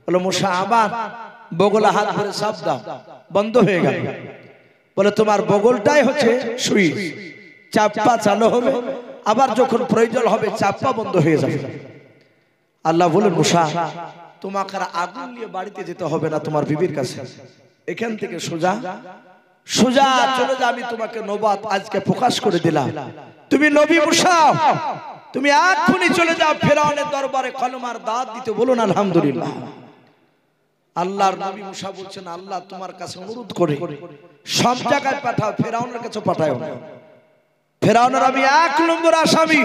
বলে মুসা আবার বগলে হাত ধরে চাপ দাও, বন্ধ হয়ে গেল। বলে তোমার বগলটাই হচ্ছে সুইচ, চাপ্পা চালু হবে, আবার যখন প্রয়োজন হবে চাপ্পা বন্ধ হয়ে যাবে। আল্লাহ বলেন মুসা তোমাকে আগুন নিয়ে বাড়িতে যেতে হবে না তোমার বিবির কাছে, এখান থেকে সোজা সোজা চলে যা। আমি তোমাকে নবুয়ত আজকে প্রকাশ করে দিলাম, তুমি নবী মুসা, তুমি এক্ষুনি চলে যাও ফেরাউনের দরবারে কলমার দাওয়াত দিতে। বলুন আলহামদুলিল্লাহ। আল্লাহর নবী মুসা বলছেন আল্লাহ তোমার কাছে অনুরোধ করে সব জায়গায় পাঠাও, ফেরাউনের কাছে পাঠাও না। ফেরাউনের আমি 1 নম্বর আসামি।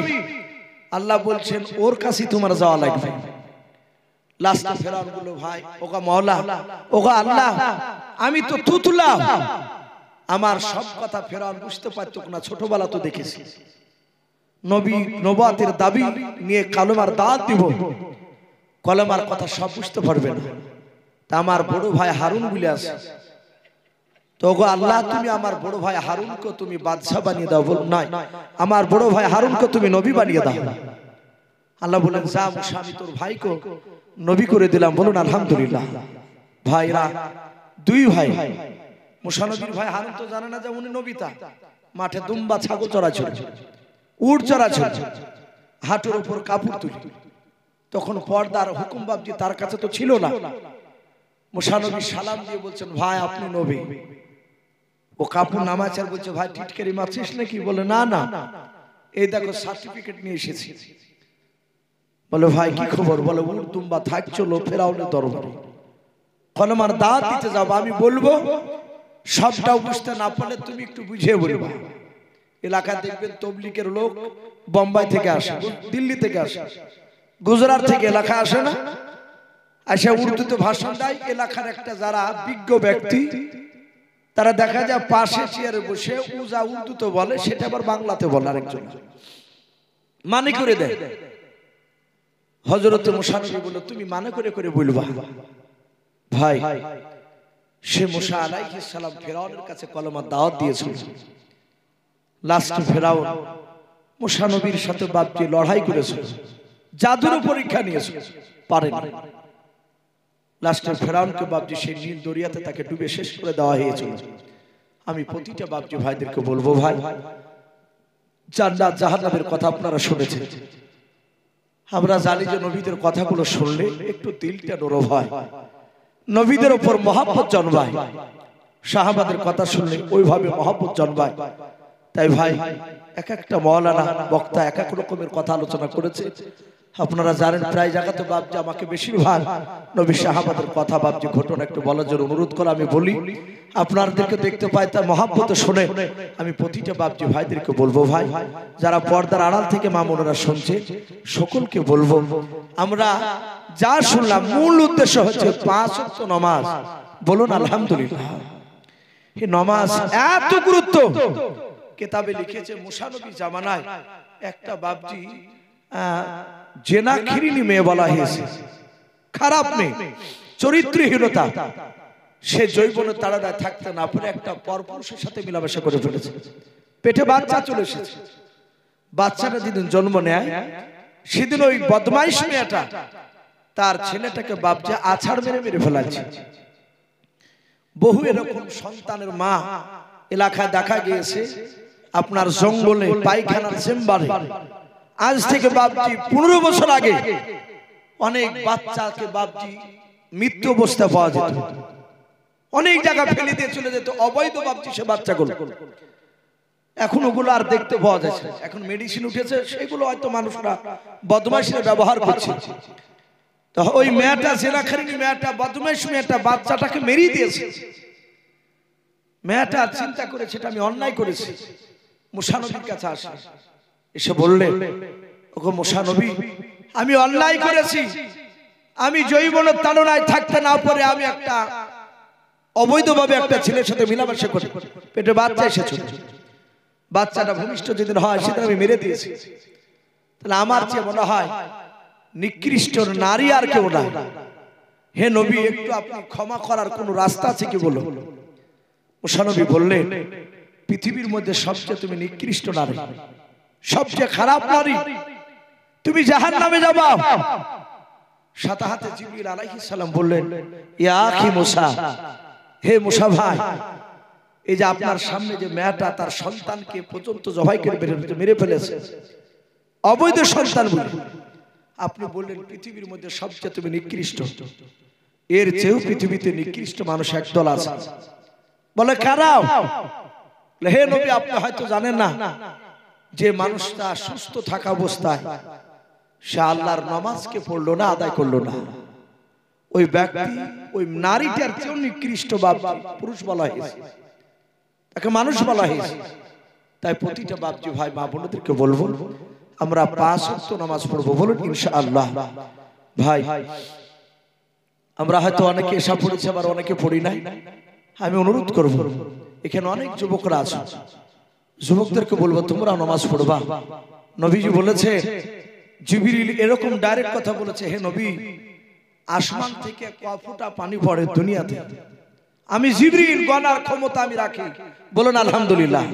আল্লাহ বলছেন ওর কাছে তোমার যাওয়া লাগবে। লাস্টে ফেরাউন বলল ভাই ওগো মাওলা, ওগো আল্লাহ, আমি তো তুতলা, আমার সব কথা ফেরাউন বুঝতে পারতো না, ছোটবেলা তো দেখেছি। নবী নবুয়তের দাবি নিয়ে কলমার দাওয়াত দিব, কলমার কথা সব বুঝতে পারবে না। তা আমার বড় ভাই হারুন বলে আছে, তো গো আল্লাহ তুমি আমার বড় ভাই হারুনকে তুমি বাদশা বানিয়ে দাও। বল না, আমার বড় ভাই হারুনকে তুমি নবী বানিয়ে দাও। আল্লাহ বলেন যা মুসা আমি তোর ভাইকে নবী করে দিলাম। বলুন আলহামদুলিল্লাহ। ভাইরা 2 ভাই, মুসা নবীর ভাই হারুন তো জানে না যে উনি নবীতা। মাঠে দুম্বা ছাগল চড়াচ্ছিল, উট চড়াচ্ছিল, হাঁটুর উপর কাপড় তুলি। তখন পর্দার হুকুম বাবজি তার কাছে তো ছিল না। মুসা নবী সালাম দিয়ে বলছেন ভাই আপনি নবী। ও কাপড় নামাচ্ছে আর বলছে ভাই টিটকারি মারছিস নাকি? বলে না না, এই দেখো সার্টিফিকেট নিয়ে এসেছি। বলে ভাই কি খবর? বলে উট দুম্বা থাক চলো ফেরাউনের দরবারে কলমার দাওয়াত দিতে যাব। আমি বলবো সবটাও বুঝতে না পারলে তুমি একটু বুঝিয়ে বলবা। এলাকা দেখবেন তবলিগের লোক বোম্বাই থেকে আসে, দিল্লি থেকে আসে, গুজরাট থেকে এলাকা আসে না, আসে উর্দুতে ভাষণ দেয়। এলাকার একটা যারা বিজ্ঞ ব্যক্তি তারা দেখা যায় পাশে চেয়ারে বসে উজা উর্দুতে বলে, সেটা আবার বাংলাতে বলে আরেকজন মানে করে দেয়। হযরত মুসা নবী বলল তুমি মানে করে করে বলবা। ভাই সে মুসা আলাইহিস সালাম ফেরাউনের কাছে কলমার দাওয়াত দিয়েছিল। লাস্ট ফেরাউন মুসা নবীর সাথে বাপজি লড়াই করেছিল, জাদুর পরীক্ষা নিয়েছিল, পারেনি। লাস্টে ফেরাউনকে বাপজি সেই নীল দরিয়াতে তাকে ডুবে শেষ করে দেওয়া হয়েছিল। আমি প্রতিটা বাপজি ভাইদেরকে বলবো ভাই জান্নাত জাহান্নামের কথা আপনারা শুনেছেন। আমরা জানি যে নবীদের কথাগুলো শুনলে একটু দিলটা নরম হয়, নবীদের উপর মহব্বত জন্মায়, সাহাবাদের কথা শুনলে ওইভাবে মহব্বত জন্মায়। তাই ভাই, এক একটা মাওলানা বক্তা এক এক রকমের কথা আলোচনা করেছে। আপনারা জানেন প্রায় জায়গাতে বাপজি আমাকে বেশিরভাগ নবী সাহাবাদের কথা বাপজি ঘটনা একটু বলার জন্য অনুরোধ করে আমি বলি। আপনাদেরকে দেখতে পাই তার মহব্বত শুনে আমি প্রতিটা বাপজি ভাইদেরকে বলবো, ভাই যারা পর্দার আড়াল থেকে মা বোনেরা শুনছে সকলকে বলবো, আমরা যা শুনলাম মূল উদ্দেশ্য হচ্ছে 5 ওয়াক্ত নামাজ। বলুন আলহামদুলিল্লাহ। এই নামাজ এত গুরুত্ব, কিতাবে লিখেছে মুসা নবী জামানায় একটা বাপজি জেনাখিরিনী মেয়ে বলা হয়েছে, খারাপ মেয়ে, চরিত্রহীনতা। সে যৌবনের তাড়ায় থাকতে না পারে একটা পরপুরুষের সাথে মেলামেশা করে ফেলেছে, পেটে বাচ্চা চলে এসেছে। বাচ্চাটা যেদিন জন্ম নেয় সেদিন ওই বদমাইশ মেয়েটা তার ছেলেটাকে বাপজা আছাড় মেরে মেরে ফেলাচ্ছে। বহু এরকম সন্তানের মা এলাকায় দেখা গিয়েছে, আপনার জঙ্গলে পায়খানার চেম্বারে। আজ থেকে বাপজি 15 বছর আগে অনেক বাচ্চাকে বাপজি মৃত্যু অবস্থা পাওয়া যেত, অনেক জায়গা ফেলে দিয়ে চলে যেত অবৈধ বাপজি সে বাচ্চাগুলো। এখন ওগুলো আর দেখতে পাওয়া যাচ্ছে, এখন মেডিসিন উঠেছে, সেগুলো হয়তো মানুষরা বদমাইশরা ব্যবহার করছে। তো ওই মেয়েটা জেনাখারিনী মেয়েটা, বদমাইশ মেয়েটা বাচ্চাটাকে মেরিয়ে দিয়েছে। মেয়েটা চিন্তা করেছে এটা আমি অন্যায় করেছি, মুসা নবীর কাছে আসে, এসে বললে, ওগো মুসা নবী, আমি অন্যায় করেছি, আমি যৌবনের তাড়নায় থাকতে না পারে আমি একটা অবৈধভাবে একটা ছেলের সাথে মেলামেশা করে পেটে বাচ্চা এসেছে। বাচ্চাটা ভূমিষ্ঠ যেদিন হয় সেদিন আমি মেরে দিয়েছি। তাহলে আমার চেয়ে মনে হয় নিকৃষ্ট নারী আর কেউ না। হে নবী, একটু আপনি ক্ষমা করার কোন রাস্তা আছে কি বলো? মুসা নবী বললেন, পৃথিবীর মধ্যে সবচেয়ে তুমি নিকৃষ্ট নারী, সবচেয়ে খারাপ নারী, তুমি জাহান্নামে যাবা। সাথে সাথে জিবরিল আলাইহিস সালাম বললেন, ইয়া আখি মুসা, হে মুসা ভাই, এই যে আপনার সামনে যে মেয়েটা তার সন্তানকে পর্যন্ত জবাই করে মেরে ফেলেছে, অবৈধ সন্তান বলে আপনি বললেন পৃথিবীর মধ্যে সবচেয়ে তুমি নিকৃষ্ট, এর চেয়েও পৃথিবীতে নিকৃষ্ট মানুষ একদল আছে। বলে কারা? হে নবী, আপনি হয়তো জানেন না যে মানুষটা সুস্থ থাকা অবস্থায় সে আল্লাহর নামাজকে পড়লো না, আদায় করলো না, ওই ব্যক্তি ওই নারীটার চেয়েও নিকৃষ্ট বাপজি পুরুষ বলা হয়েছে, তাকে মানুষ বলা হয়েছে। তাই প্রতিটা বাপজি ভাই মা বোনদেরকে বলবো, আমরা 5 ওয়াক্ত নামাজ পড়বো, বলুন ইনশাআল্লাহ। ভাই আমরা হয়তো অনেকে এসা পড়েছি, আবার অনেকে পড়ি নাই। আমি অনুরোধ করব, এখানে অনেক যুবকরা আছে, যুবকদেরকে বলবো তোমরা নামাজ পড়বা। নবীজি বলেছে, জিবরিল এরকম ডাইরেক্ট কথা বলেছে, হে নবী, আসমান থেকে কয় ফোঁটা পানি পড়ে দুনিয়াতে, আমি জিবরিল গণার ক্ষমতা আমি রাখি। বলুন আলহামদুলিল্লাহ।